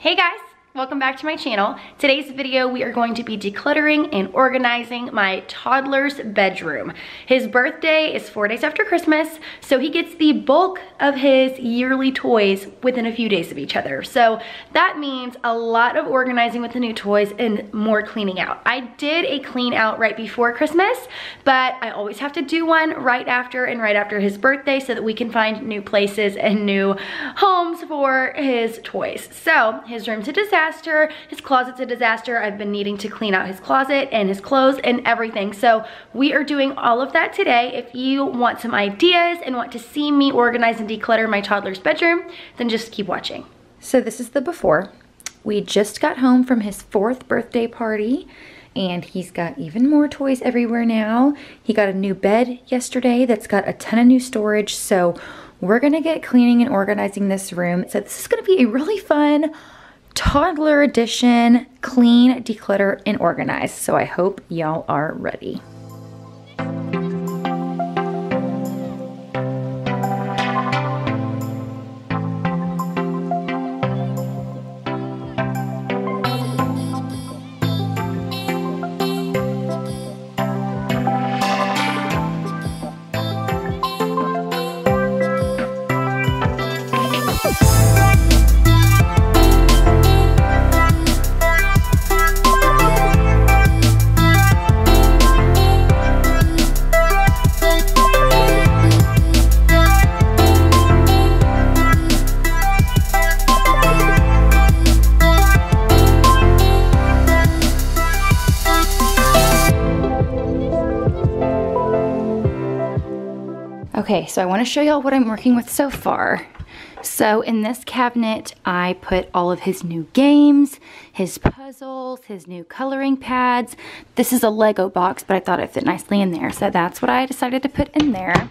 Hey guys, welcome back to my channel. Today's video we are going to be decluttering and organizing my toddler's bedroom. His birthday is 4 days after Christmas, so he gets the bulk of his yearly toys within a few days of each other. So that means a lot of organizing with the new toys and more cleaning out. I did a clean out right before Christmas, but I always have to do one right after his birthday so that we can find new places and new homes for his toys. So his room's a disaster, his closet's a disaster. I've been needing to clean out his closet and his clothes and everything. So we are doing all of that today. If you want some ideas and want to see me organize and declutter my toddler's bedroom, then just keep watching. So this is the before. We just got home from his 4th birthday party and he's got even more toys everywhere now. He got a new bed yesterday that's got a ton of new storage. So we're gonna get cleaning and organizing this room. So this is gonna be a really fun toddler edition, clean, declutter, and organize. So I hope y'all are ready. Okay, so I want to show y'all what I'm working with so far. So in this cabinet, I put all of his new games, his puzzles, his new coloring pads. This is a Lego box, but I thought it fit nicely in there. So that's what I decided to put in there.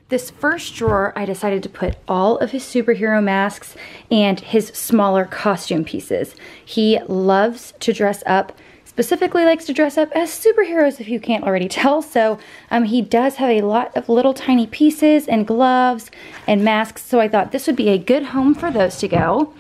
This first drawer, I decided to put all of his superhero masks and his smaller costume pieces. He loves to dress up. Specifically likes to dress up as superheroes, if you can't already tell. So he does have a lot of little tiny pieces and gloves and masks. So I thought this would be a good home for those to go.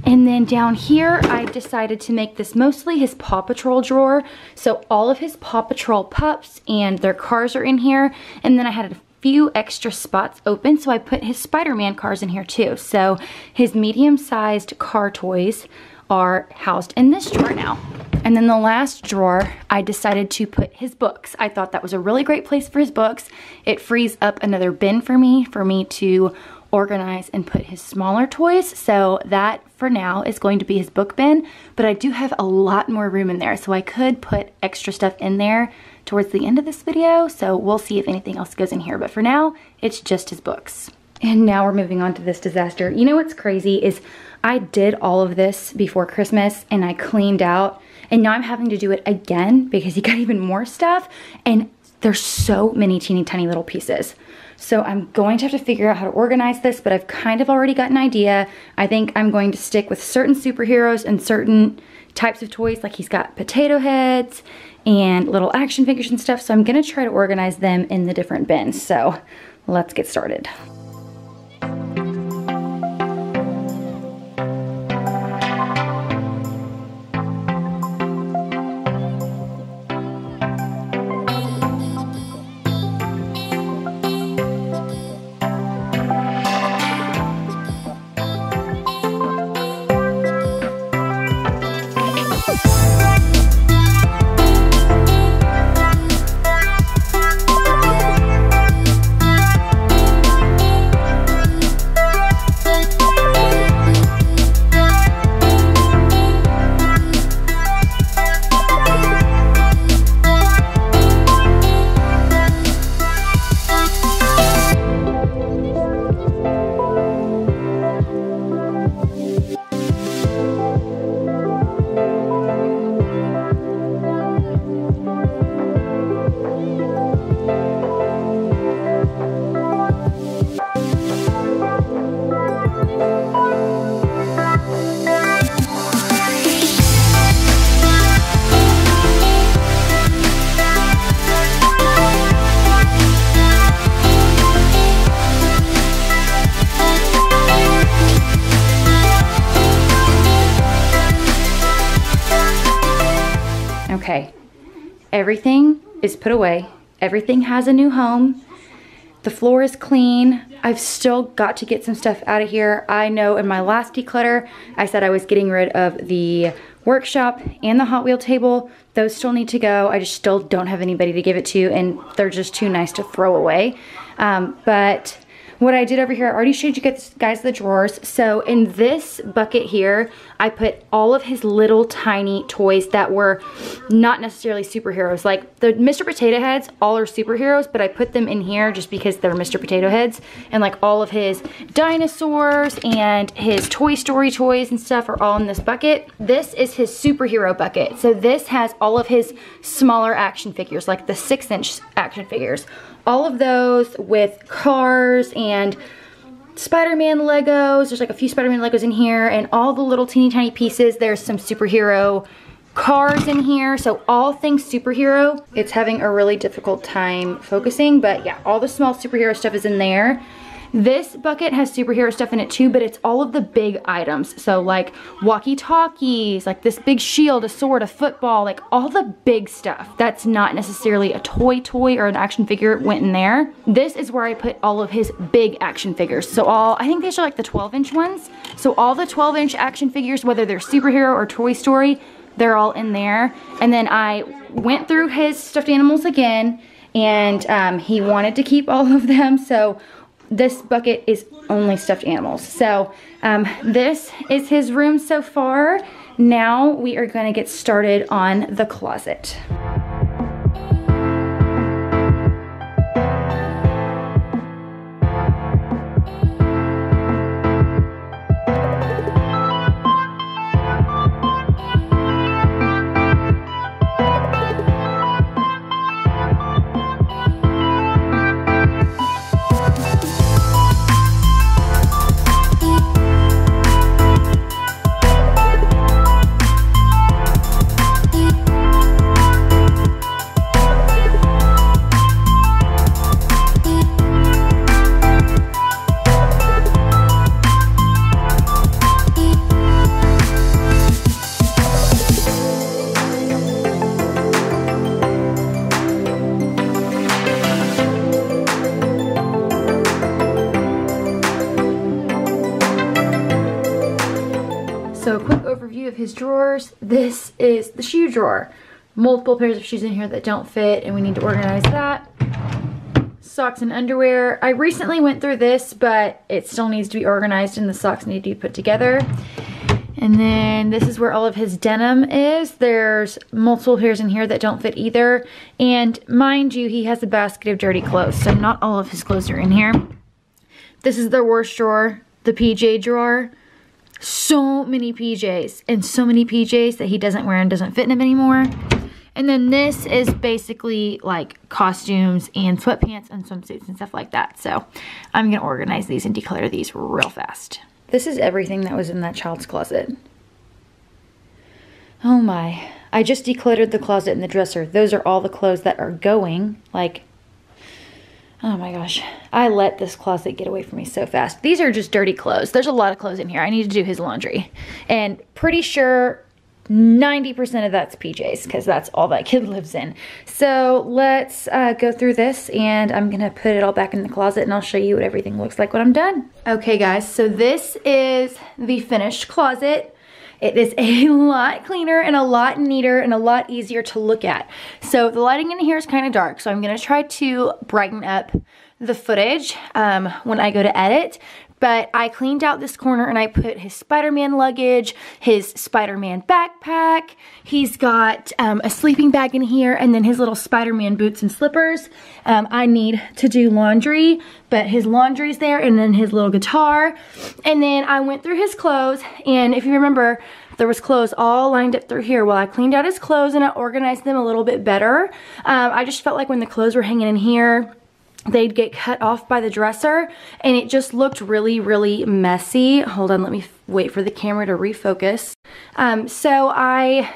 And then down here, I decided to make this mostly his Paw Patrol drawer. So all of his Paw Patrol pups and their cars are in here. And then I had a few extra spots open, so I put his Spider-Man cars in here too. So his medium-sized car toys are housed in this drawer now. And then the last drawer, I decided to put his books. I thought that was a really great place for his books. It frees up another bin for me to organize and put his smaller toys. So that for now is going to be his book bin, but I do have a lot more room in there. So I could put extra stuff in there towards the end of this video. So we'll see if anything else goes in here. But for now, it's just his books. And now we're moving on to this disaster. You know what's crazy is I did all of this before Christmas and I cleaned out, and now I'm having to do it again because he got even more stuff and there's so many teeny tiny little pieces. So I'm going to have to figure out how to organize this, but I've kind of already got an idea. I think I'm going to stick with certain superheroes and certain types of toys, like he's got potato heads and little action figures and stuff. So I'm gonna try to organize them in the different bins. So let's get started. Okay, everything is put away. Everything has a new home. The floor is clean. I've still got to get some stuff out of here. I know in my last declutter, I said I was getting rid of the workshop and the Hot Wheel table. Those still need to go. I just still don't have anybody to give it to, and they're just too nice to throw away. But what I did over here, I already showed you guys the drawers. So in this bucket here, I put all of his little tiny toys that were not necessarily superheroes. Like the Mr. Potato Heads, all are superheroes, but I put them in here just because they're Mr. Potato Heads. And like all of his dinosaurs and his Toy Story toys and stuff are all in this bucket. This is his superhero bucket. So this has all of his smaller action figures, like the 6-inch action figures. All of those with cars and Spider-Man Legos. There's like a few Spider-Man Legos in here, and all the little teeny tiny pieces. There's some superhero cars in here. So all things superhero. It's having a really difficult time focusing, but yeah, all the small superhero stuff is in there. This bucket has superhero stuff in it too, but it's all of the big items. So like walkie-talkies, like this big shield, a sword, a football, like all the big stuff. That's not necessarily a toy or an action figure went in there. This is where I put all of his big action figures. So I think these are like the 12-inch ones. So all the 12-inch action figures, whether they're superhero or Toy Story, they're all in there. And then I went through his stuffed animals again, and he wanted to keep all of them. So this bucket is only stuffed animals. So this is his room so far. Now we are going to get started on the closet. So a quick overview of his drawers. This is the shoe drawer. Multiple pairs of shoes in here that don't fit, and we need to organize that. Socks and underwear. I recently went through this, but it still needs to be organized and the socks need to be put together. And then this is where all of his denim is. There's multiple pairs in here that don't fit either. And mind you, he has a basket of dirty clothes, so not all of his clothes are in here. This is the worst drawer, the PJ drawer. So many PJs, and so many PJs that he doesn't wear and doesn't fit in him anymore. And then this is basically like costumes and sweatpants and swimsuits and stuff like that. So I'm gonna organize these and declutter these real fast. This is everything that was in that child's closet. Oh my, I just decluttered the closet and the dresser. Those are all the clothes that are going, like, oh my gosh, I let this closet get away from me so fast. These are just dirty clothes. There's a lot of clothes in here. I need to do his laundry. And pretty sure 90% of that's PJs, because that's all that kid lives in. So let's go through this, and I'm gonna put it all back in the closet, and I'll show you what everything looks like when I'm done. Okay guys, so this is the finished closet. It is a lot cleaner and a lot neater and a lot easier to look at. So the lighting in here is kind of dark, so I'm gonna try to brighten up the footage when I go to edit. But I cleaned out this corner and I put his Spider-Man luggage, his Spider-Man backpack. He's got a sleeping bag in here, and then his little Spider-Man boots and slippers. I need to do laundry, but his laundry's there, and then his little guitar. And then I went through his clothes, and if you remember, there was clothes all lined up through here. Well, I cleaned out his clothes and I organized them a little bit better. I just felt like when the clothes were hanging in here, they'd get cut off by the dresser, and it just looked really, really messy. Hold on, let me wait for the camera to refocus. So I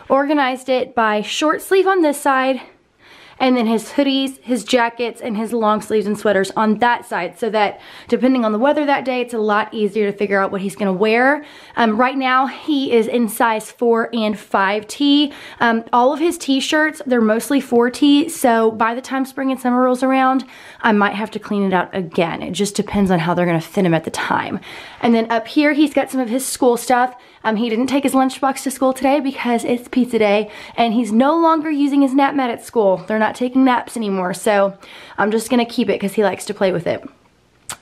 organized it by short sleeve on this side, and then his hoodies, his jackets, and his long sleeves and sweaters on that side, so that depending on the weather that day, it's a lot easier to figure out what he's gonna wear. Right now, he is in size 4 and 5T. All of his t-shirts, they're mostly 4T, so by the time spring and summer rolls around, I might have to clean it out again. It just depends on how they're gonna fit him at the time. And then up here, he's got some of his school stuff. He didn't take his lunchbox to school today because it's pizza day, and he's no longer using his nap mat at school. They're not taking naps anymore, so I'm just gonna keep it because he likes to play with it.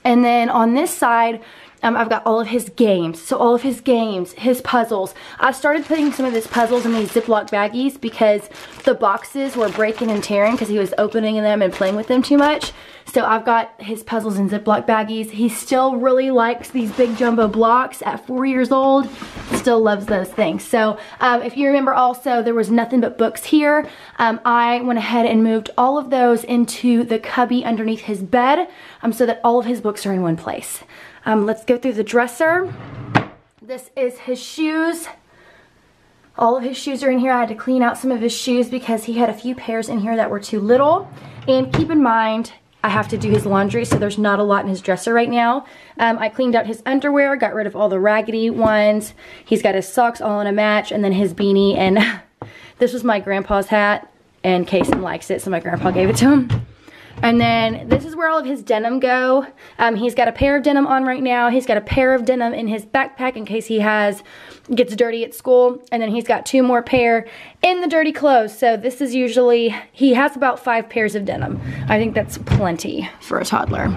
And then on this side, I've got all of his games. So all of his games, his puzzles. I started putting some of his puzzles in these Ziploc baggies because the boxes were breaking and tearing because he was opening them and playing with them too much. So I've got his puzzles in Ziploc baggies. He still really likes these big jumbo blocks at 4 years old. Still loves those things. So if you remember also, there was nothing but books here. I went ahead and moved all of those into the cubby underneath his bed so that all of his books are in one place. Let's go through the dresser. This is his shoes. All of his shoes are in here. I had to clean out some of his shoes because he had a few pairs in here that were too little. And keep in mind, I have to do his laundry, so there's not a lot in his dresser right now. I cleaned out his underwear, got rid of all the raggedy ones. He's got his socks all in a match, and then his beanie. And this was my grandpa's hat, and Kason likes it, so my grandpa gave it to him. And then this is where all of his denim go. He's got a pair of denim on right now. He's got a pair of denim in his backpack in case he gets dirty at school. And then he's got 2 more pair in the dirty clothes. So this is usually, he has about 5 pairs of denim. I think that's plenty for a toddler.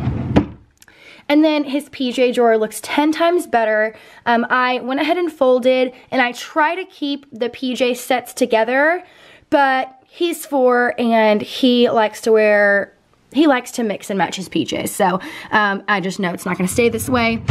And then his PJ drawer looks 10 times better. I went ahead and folded, and I try to keep the PJ sets together, but he's 4 and he likes to mix and match his PJs. So I just know it's not gonna stay this way.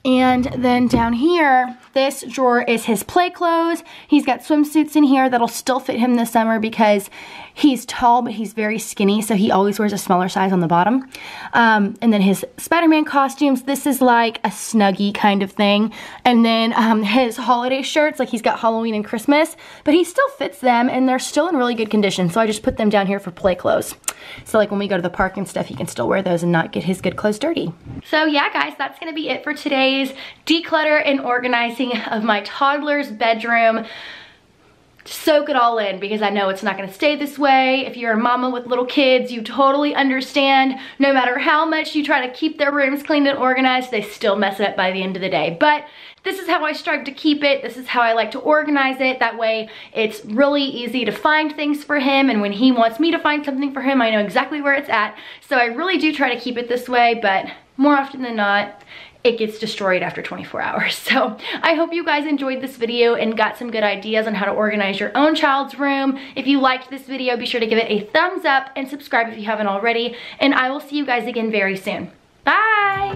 And then down here, this drawer is his play clothes. He's got swimsuits in here that'll still fit him this summer because he's tall, but he's very skinny, so he always wears a smaller size on the bottom. And then his Spider-Man costumes, this is like a Snuggie kind of thing. And then his holiday shirts, like he's got Halloween and Christmas, but he still fits them and they're still in really good condition. So I just put them down here for play clothes. So like when we go to the park and stuff, he can still wear those and not get his good clothes dirty. So yeah, guys, that's gonna be it for today's declutter and organizing of my toddler's bedroom. Soak it all in because I know it's not gonna stay this way. If you're a mama with little kids, you totally understand. No matter how much you try to keep their rooms clean and organized, they still mess it up by the end of the day. But this is how I strive to keep it. This is how I like to organize it. That way it's really easy to find things for him, and when he wants me to find something for him, I know exactly where it's at. So I really do try to keep it this way, but more often than not, it gets destroyed after 24 hours. So I hope you guys enjoyed this video and got some good ideas on how to organize your own child's room. If you liked this video, be sure to give it a thumbs up and subscribe if you haven't already. And I will see you guys again very soon. Bye!